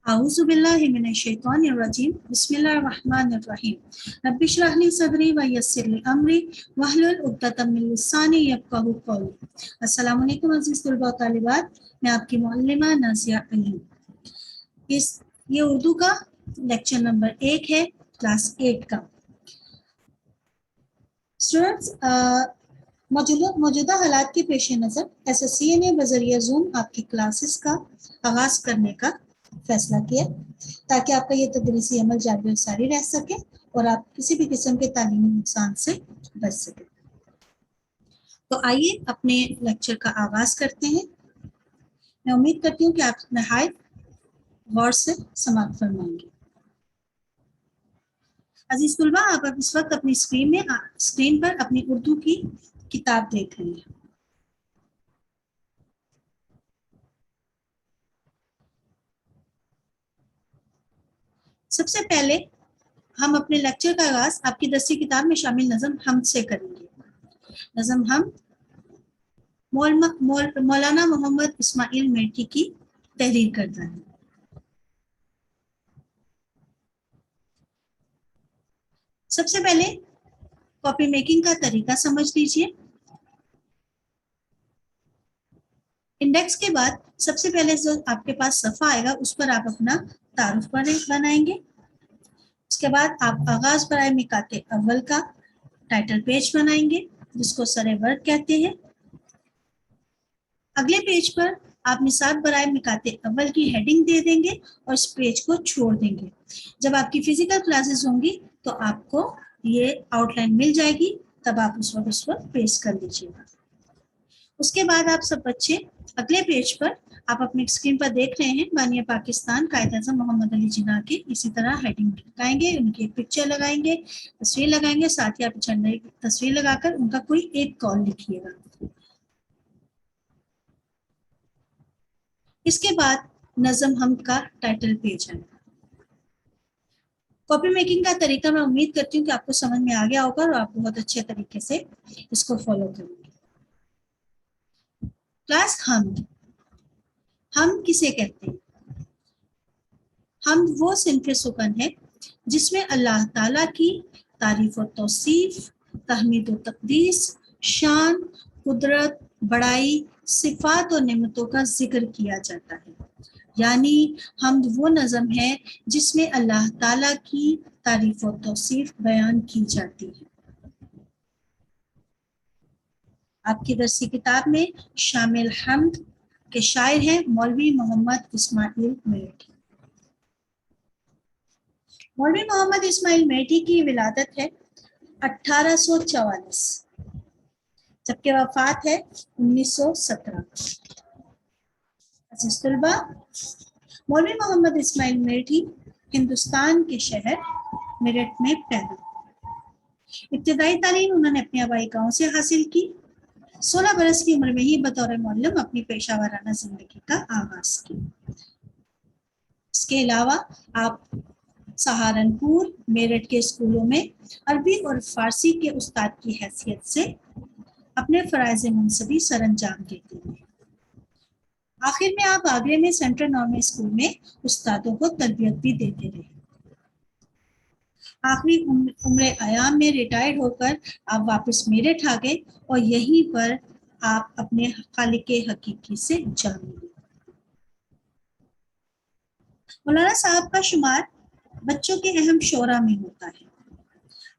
أعوذ بالله من الشيطان الرجيم بسم الله الرحمن الرحيم رب اشرح لي صدري ويسر لي أمري واحلل عقدة من لساني يفقهوا قولي السلام علیکم عزیز طلباء و طالبات، میں آپ کی معلمہ نازیہ علی۔ یہ اردو کا لیکچر نمبر 1 ہے، کلاس 8 کا۔ اسٹوڈنٹس، موجودہ حالات کے پیش نظر SSCA نے بذریعہ زوم آپ کی کلاسز کا آغاز کرنے کا فیصلہ کیا تاکہ آپ کا یہ تدریسی عمل جاری و ساری رہ سکے اور آپ کسی بھی قسم کے تعلیمی نقصان سے بچ سکیں۔ تو آئیے اپنے لیکچر کا آغاز کرتے ہیں۔ میں امید کرتی ہوں کہ آپ نہایت غور سے سماعت فرمائیں گے۔ عزیز طلباء، آپ اس وقت اپنی اسکرین پر اپنی اردو کی کتاب دیکھ رہے ہیں۔ سب سے پہلے ہم اپنے لیکچر کا آغاز آپ کی درسی کتاب میں شامل نظم حمد سے کریں گے۔ نظم حمد مولانا محمد اسماعیل میٹھی کی تحریر کرتا ہے۔ سب سے پہلے کاپی میکنگ کا طریقہ سمجھ لیجئے۔ انڈیکس کے بعد سب سے پہلے جو آپ کے پاس صفحہ آئے گا اس پر آپ اپنا تعارف بنائیں گے۔ اس کے بعد آپ آغاز برائے مقاط اول کا ٹائٹل پیج بنائیں گے جس کو سر ورک کہتے ہیں۔ اگلے پیج پر آپ نصاب برائے مقاط اول کی ہیڈنگ دے دیں گے اور اس پیج کو چھوڑ دیں گے۔ جب آپ کی فزیکل کلاسز ہوں گی تو آپ کو یہ آؤٹ لائن مل جائے گی، تب آپ اس وقت پیسٹ کر لیجیے گا۔ اس کے بعد آپ سب بچے اگلے پیج پر آپ اپنی اسکرین پر دیکھ رہے ہیں بانی پاکستان قائد اعظم محمد علی جناح کی اسی طرح ہیڈنگ لگائیں گے، ان کی ایک پکچر لگائیں گے، تصویر لگائیں گے، ساتھ ہی آپ جھنڈے کی تصویر لگا کر ان کا کوئی ایک کال لکھیے گا۔ اس کے بعد نظم حمد کا ٹائٹل پیج ہے۔ کاپی میکنگ کا طریقہ میں امید کرتی ہوں کہ آپ کو سمجھ میں آ گیا ہوگا اور آپ بہت اچھے طریقے سے اس کو فالو کریں گے۔ کلاس حمد، حمد کسے کہتے ہیں؟ حمد وہ صنف سخن ہے جس میں اللہ تعالیٰ کی تعریف و توصیف، تحمید و تقدیس، شان، قدرت، بڑائی، صفات اور نعمتوں کا ذکر کیا جاتا ہے۔ یعنی حمد وہ نظم ہے جس میں اللہ تعالیٰ کی تعریف و توصیف بیان کی جاتی ہے۔ آپ کی درسی کتاب میں شامل حمد کے شاعر ہیں مولوی محمد اسماعیل میٹھی۔ مولوی محمد اسماعیل میٹھی کی ولادت ہے 1844 جبکہ وفات ہے 1917۔ عزیز طلباء، مولوی محمد اسماعیل میٹھی ہندوستان کے شہر میرٹھ میں پیدا۔ ابتدائی تعلیم انہوں نے اپنے آبائی گاؤں سے حاصل کی۔ 16 برس کی عمر میں ہی بطور معلم اپنی پیشہ ورانہ زندگی کا آغاز کیا۔ اس کے علاوہ آپ سہارنپور، میرٹھ کے اسکولوں میں عربی اور فارسی کے استاد کی حیثیت سے اپنے فرائض منصبی سر انجام دیتے ہیں۔ آخر میں آپ آگرے میں سینٹرل نارمل اسکول میں استادوں کو تربیت بھی دیتے رہے۔ آخری عمر ایام میں ریٹائرڈ ہو کر آپ واپس میرٹھ آ گئے اور یہیں پر آپ اپنے خالق حقیقی سے جان لیے۔ مولانا صاحب کا شمار بچوں کے اہم شعراء میں ہوتا ہے۔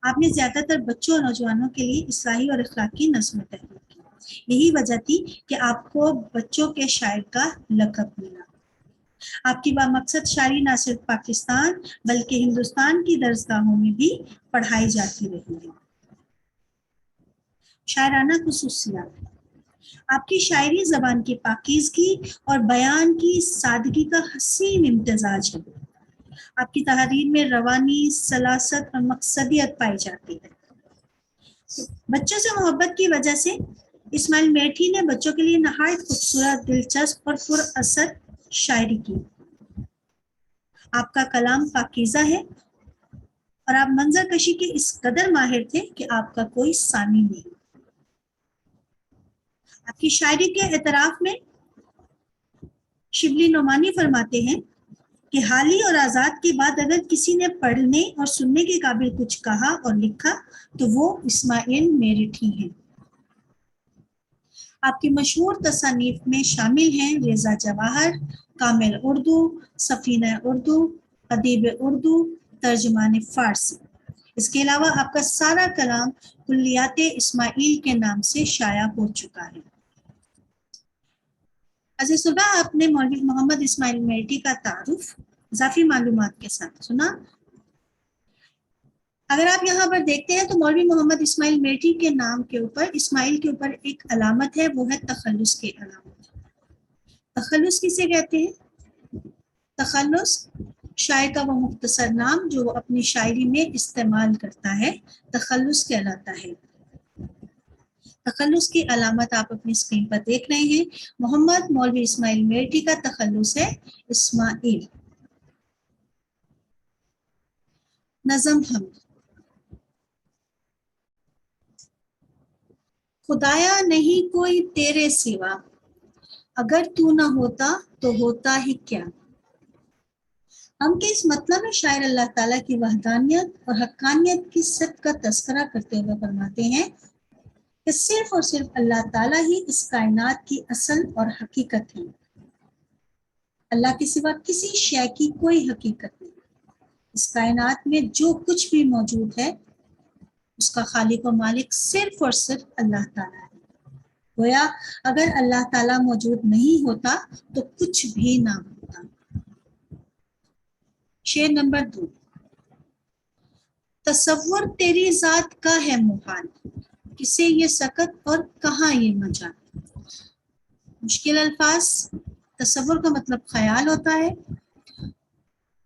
آپ نے زیادہ تر بچوں اور نوجوانوں کے لیے اصلاحی اور اخلاقی نظم تحریر کی۔ یہی وجہ تھی کہ آپ کو بچوں کے شاعر کا لقب ملا۔ آپ کی بامقصد شاعری نہ صرف پاکستان بلکہ ہندوستان کی درسگاہوں میں بھی پڑھائی جاتی رہی ہے۔ شاعرانہ خصوصیات، آپ کی شاعری زبان کی پاکیزگی اور بیان کی سادگی کا حسین امتزاج ہے۔ آپ کی تحریر میں روانی، سلاست اور مقصدیت پائی جاتی ہے۔ بچوں سے محبت کی وجہ سے اسماعیل میٹھی نے بچوں کے لیے نہایت خوبصورت، دلچسپ اور پر اثر شاعری کی۔ آپ کا کلام پاکیزہ ہے اور آپ منظر کشی کے اس قدر ماہر تھے کہ آپ کا کوئی ثانی نہیں۔ آپ کی شاعری کے اعتراف میں شبلی نعمانی فرماتے ہیں کہ حالی اور آزاد کے بعد اگر کسی نے پڑھنے اور سننے کے قابل کچھ کہا اور لکھا تو وہ اسماعیل میرٹھ ہی ہیں۔ آپ کی مشہور تصانیف میں شامل ہیں رضا جواہر، کامل اردو، سفینہ اردو، ادیب اردو، ترجمان فارسی۔ اس کے علاوہ آپ کا سارا کلام کلیات اسماعیل کے نام سے شائع ہو چکا ہے۔ عزیز طلباء، آپ نے مولوی محمد اسماعیل میرٹھی کا تعارف اضافی معلومات کے ساتھ سنا۔ اگر آپ یہاں پر دیکھتے ہیں تو مولوی محمد اسماعیل میرٹھی کے نام کے اوپر اسماعیل کے اوپر ایک علامت ہے، وہ ہے تخلص کی علامت۔ تخلص کسے کہتے ہیں؟ تخلص شاعر کا وہ مختصر نام جو وہ اپنی شاعری میں استعمال کرتا ہے، تخلص کہلاتا ہے۔ تخلص کی علامت آپ اپنی اسکرین پر دیکھ رہے ہیں۔ محمد مولوی اسماعیل میرٹھی کا تخلص ہے اسماعیل۔ نظم حمد۔ خدایا نہیں کوئی تیرے سوا، اگر تو نہ ہوتا تو ہوتا ہی کیا۔ ہم کے اس مطلب میں شاعر اللہ تعالیٰ کی وحدانیت اور حقانیت کی صدق کا تذکرہ کرتے ہوئے فرماتے ہیں کہ صرف اور صرف اللہ تعالیٰ ہی اس کائنات کی اصل اور حقیقت ہے۔ اللہ کے سوا کسی شے کی کوئی حقیقت نہیں۔ اس کائنات میں جو کچھ بھی موجود ہے اس کا خالق و مالک صرف اور صرف اللہ تعالیٰ ہے۔ گویا اگر اللہ تعالیٰ موجود نہیں ہوتا تو کچھ بھی نہ ہوتا۔ شعر نمبر 2۔ تصور تیری ذات کا ہے محال، کسے یہ سکت اور کہاں یہ مجال۔ مشکل الفاظ۔ تصور کا مطلب خیال ہوتا ہے،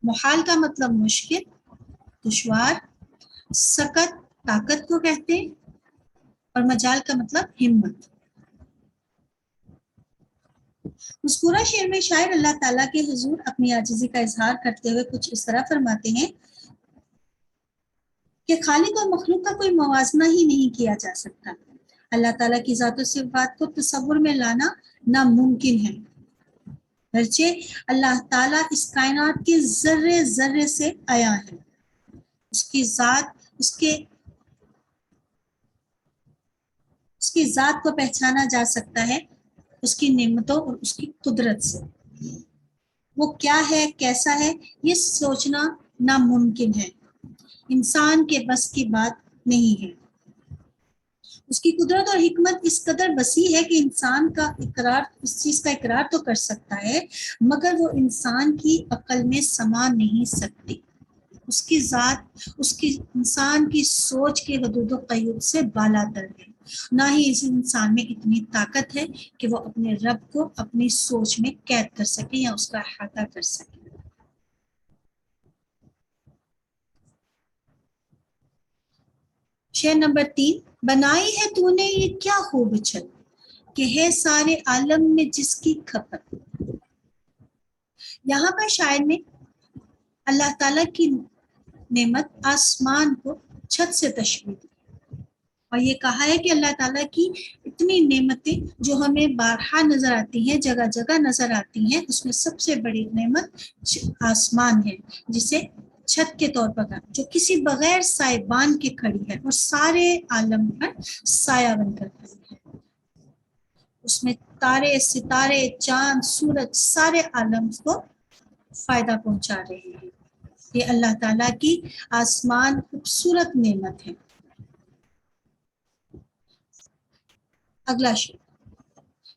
محال کا مطلب مشکل، دشوار، سکت طاقت کو کہتے ہیں، اور مجال کا مطلب ہمت۔ مذکورہ شعر میں شاعر اللہ تعالیٰ کے حضور اپنی عاجزی کا اظہار کرتے ہوئے کچھ اس طرح فرماتے ہیں کہ خالق اور مخلوق کا کوئی موازنہ ہی نہیں کیا جا سکتا۔ اللہ تعالیٰ کی ذات و صفات کو تصور میں لانا ناممکن ہے، گرچہ اللہ تعالیٰ اس کائنات کے ذرے ذرے سے آیا ہے۔ اس کی ذات کو پہچانا جا سکتا ہے اس کی نعمتوں اور اس کی قدرت سے۔ وہ کیا ہے، کیسا ہے، یہ سوچنا ناممکن ہے، انسان کے بس کی بات نہیں ہے۔ اس کی قدرت اور حکمت اس قدر وسیع ہے کہ انسان کا اس چیز کا اقرار تو کر سکتا ہے، مگر وہ انسان کی عقل میں سما نہیں سکتی۔ اس کی ذات انسان کی سوچ کے حدود و قیود سے بالا تر ہے۔ نہ ہی اس انسان میں اتنی طاقت ہے کہ وہ اپنے رب کو اپنی سوچ میں قید کر سکے یا اس کا احاطہ کر سکے۔ شعر نمبر 3۔ بنائی ہے تو نے یہ کیا خوب چھت، کہ ہے سارے عالم میں جس کی کھپت۔ یہاں پر شاعر نے اللہ تعالیٰ کی نعمت آسمان کو چھت سے تشبیہ دی اور یہ کہا ہے کہ اللہ تعالیٰ کی اتنی نعمتیں جو ہمیں بارہا نظر آتی ہیں، جگہ جگہ نظر آتی ہیں، اس میں سب سے بڑی نعمت آسمان ہے، جسے چھت کے طور پر جو کسی بغیر سائبان کے کھڑی ہے اور سارے عالم پر سایہ بن کر کھڑی ہے۔ اس میں تارے، ستارے، چاند، سورج سارے عالم کو فائدہ پہنچا رہے ہیں۔ یہ اللہ تعالیٰ کی آسمان خوبصورت نعمت ہے۔ اگلا شعر۔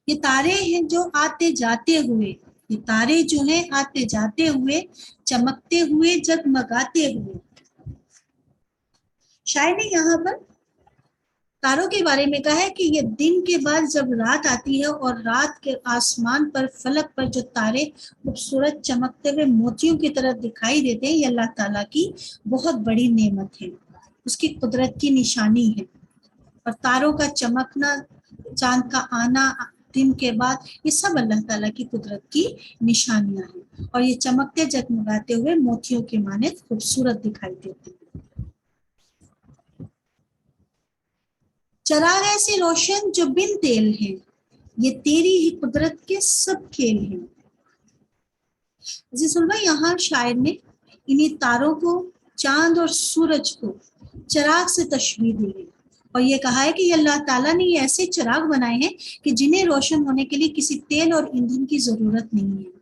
یہ تارے ہیں جو آتے جاتے ہوئے، یہ تارے جو ہیں آتے جاتے ہوئے، چمکتے ہوئے جگمگاتے ہوئے۔ شاعر نے یہاں پر تاروں کے بارے میں کہا ہے کہ یہ دن کے بعد جب رات آتی ہے اور رات کے آسمان پر فلک پر جو تارے خوبصورت چمکتے ہوئے موتیوں کی طرح دکھائی دیتے ہیں، یہ اللہ تعالیٰ کی بہت بڑی نعمت ہے، اس کی قدرت کی نشانی ہے۔ اور تاروں کا چمکنا، چاند کا آنا دن کے بعد، یہ سب اللہ تعالیٰ کی قدرت کی نشانیاں ہیں، اور یہ چمکتے جگمگاتے ہوئے موتیوں کے مانند خوبصورت دکھائی دیتے ہیں۔ چراغ ایسے روشن جو بن تیل ہیں، یہ تیری ہی قدرت کے سب کھیل ہیں۔ عزیز طلبہ، یہاں شاعر نے انہی تاروں کو، چاند اور سورج کو چراغ سے تشبیہ دی ہے اور یہ کہا ہے کہ یہ اللہ تعالیٰ نے یہ ایسے چراغ بنائے ہیں کہ جنہیں روشن ہونے کے لیے کسی تیل اور ایندھن کی ضرورت نہیں ہے۔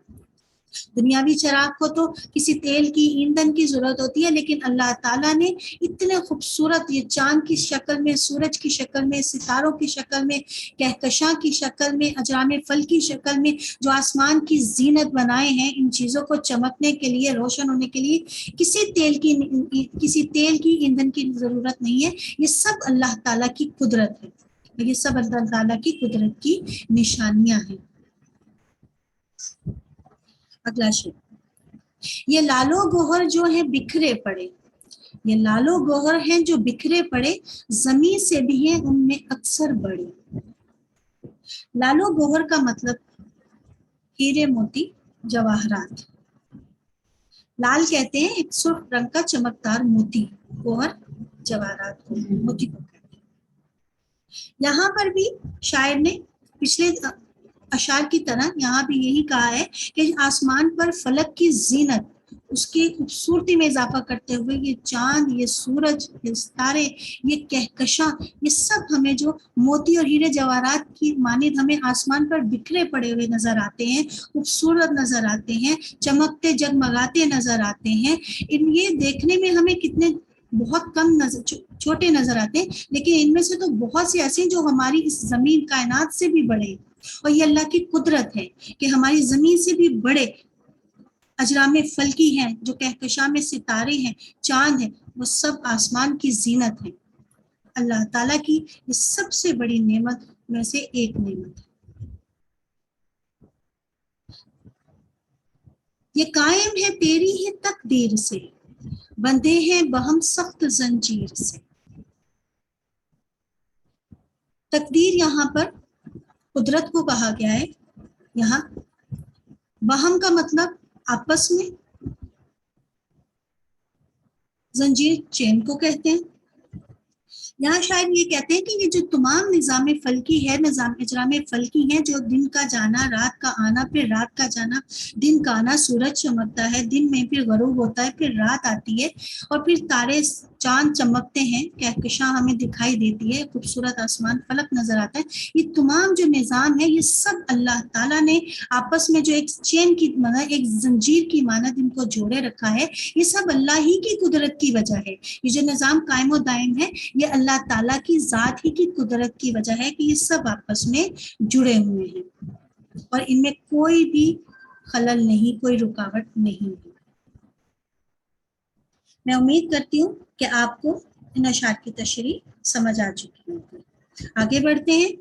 دنیاوی چراغ کو تو کسی تیل کی، ایندھن کی ضرورت ہوتی ہے، لیکن اللہ تعالیٰ نے اتنے خوبصورت یہ چاند کی شکل میں، سورج کی شکل میں، ستاروں کی شکل میں، کہکشاں کی شکل میں، اجرام فل کی شکل میں جو آسمان کی زینت بنائے ہیں، ان چیزوں کو چمکنے کے لیے، روشن ہونے کے لیے کسی تیل کی ایندھن کی ضرورت نہیں ہے۔ یہ سب اللہ تعالیٰ کی قدرت ہے، یہ سب اللہ تعالیٰ کی قدرت کی نشانیاں ہیں۔ اگلا شعر، یہ لالو گوہر جو ہیں بکھرے پڑے، یہ لالو گوہر ہیں جو بکھرے پڑے، زمین سے بھی ہیں ان میں اکثر بڑے۔ لالو گوہر کا مطلب ہیرے موتی جواہرات، لال کہتے ہیں ایک سرخ رنگ کا چمکدار موتی، گوہر جواہرات کو، موتی کو کہتے ہیں۔ یہاں پر بھی شاعر نے پچھلے اشعار کی طرح یہاں بھی یہی کہا ہے کہ آسمان پر فلک کی زینت، اس کی خوبصورتی میں اضافہ کرتے ہوئے یہ چاند، یہ سورج، یہ ستارے، یہ کہکشاں، یہ سب ہمیں جو موتی اور ہیرے جواہرات کی مانند ہمیں آسمان پر بکھرے پڑے ہوئے نظر آتے ہیں، خوبصورت نظر آتے ہیں، چمکتے جگمگاتے نظر آتے ہیں، یہ دیکھنے میں ہمیں کتنے بہت کم چھوٹے نظر آتے ہیں، لیکن ان میں سے تو بہت سے ایسے ہیں جو ہماری اس زمین کائنات سے بھی بڑے، اور یہ اللہ کی قدرت ہے کہ ہماری زمین سے بھی بڑے اجرام فلکی ہیں، جو کہکشاں میں ستارے ہیں، چاند ہیں، وہ سب آسمان کی زینت ہیں۔ اللہ تعالیٰ کی یہ سب سے بڑی نعمت میں سے ایک نعمت ہے۔ یہ قائم ہے تیری ہی تقدیر سے، بندھے ہیں بہم سخت زنجیر سے۔ تقدیر یہاں پر قدرت کو کہا گیا ہے، یہاں بہم کا مطلب آپس میں، زنجیر چین کو کہتے ہیں۔ یہاں شاید یہ کہتے ہیں کہ یہ جو تمام نظام فلکی ہے، نظام اجرام فلکی ہیں، جو دن کا جانا، رات کا آنا، پھر رات کا جانا، دن کا آنا، سورج چمکتا ہے، دن میں پھر غروب ہوتا ہے، پھر رات آتی ہے، اور پھر تارے چاند چمکتے ہیں، کہکشاں ہمیں دکھائی دیتی ہے، خوبصورت آسمان فلک نظر آتا ہے۔ یہ تمام جو نظام ہے، یہ سب اللہ تعالیٰ نے آپس میں جو ایک چین کی مانند، ایک زنجیر کی مانند ان کو جوڑے رکھا ہے، یہ سب اللہ ہی کی قدرت کی وجہ ہے۔ یہ جو نظام قائم و دائم ہے، یہ اللہ تعالیٰ کی ذات ہی کی قدرت کی وجہ ہے کہ یہ سب آپس میں جڑے ہوئے ہیں اور ان میں کوئی بھی خلل نہیں، کوئی رکاوٹ نہیں ہے۔ میں امید کرتی ہوں کہ آپ کو ان اشعار کی تشریح سمجھ آ چکی ہوگی۔ آگے بڑھتے ہیں۔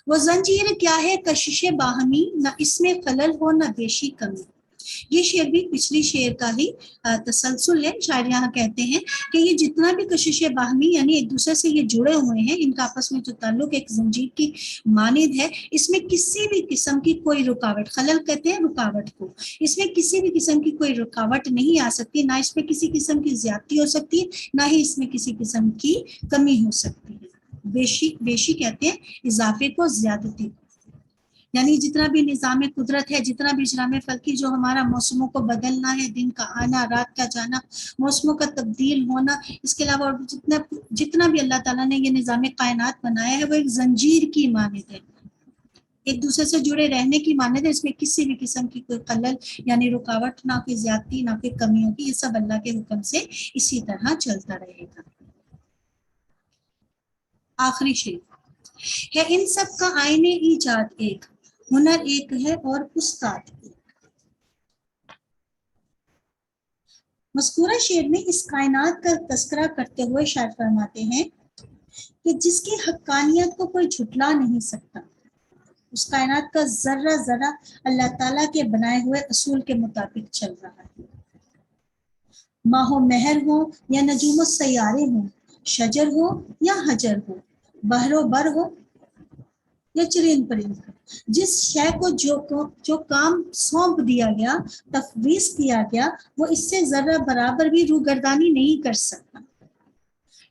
وہ زنجیر کیا ہے کشش باہمی، نہ اس میں خلل ہو نہ بیشی کمی۔ یہ شعر بھی پچھلی شعر کا ہی تسلسل ہے۔ شاعر یہاں کہتے ہیں کہ یہ جتنا بھی کشش باہمی یعنی ایک دوسرے سے یہ جڑے ہوئے ہیں، ان کا آپس میں جو تعلق ایک زنجیر کی مانند ہے، اس میں کسی بھی قسم کی کوئی رکاوٹ، خلل کہتے ہیں رکاوٹ کو، اس میں کسی بھی قسم کی کوئی رکاوٹ نہیں آ سکتی، نہ اس میں کسی قسم کی زیادتی ہو سکتی ہے، نہ ہی اس میں کسی قسم کی کمی ہو سکتی ہے۔ بیشی کہتے ہیں اضافے کو، زیادتی کو، یعنی جتنا بھی نظام قدرت ہے، جتنا بھی اجرام فلکی جو ہمارا موسموں کو بدلنا ہے، دن کا آنا، رات کا جانا، موسموں کا تبدیل ہونا، اس کے علاوہ جتنا بھی اللہ تعالیٰ نے یہ نظام کائنات بنایا ہے، وہ ایک زنجیر کی مانند ہے، ایک دوسرے سے جڑے رہنے کی مانند ہے۔ اس میں کسی بھی قسم کی کوئی خلل یعنی رکاوٹ، نہ کوئی زیادتی، نہ کوئی کمی ہوگی، یہ سب اللہ کے حکم سے اسی طرح چلتا رہے گا۔ آخری شعر ہے، ان سب کا آئینے ایجاد ایک، ہنر ایک ہے اور استاد ایک۔ مذکورہ شعر میں اس کائنات کا تذکرہ کرتے ہوئے شاعر فرماتے ہیں کہ جس کی حقانیت کو کوئی جھٹلا نہیں سکتا، اس کائنات کا ذرہ ذرہ اللہ تعالیٰ کے بنائے ہوئے اصول کے مطابق چل رہا ہے۔ ماہ و مہر ہو یا نجوم و سیارے ہوں، شجر ہو یا حجر ہو، بحر و بر ہو یا چرند پرند ہو، جس شے کو جو کام سونپ دیا گیا، تفویض کیا گیا، وہ اس سے ذرہ برابر بھی روگردانی نہیں کر سکتا۔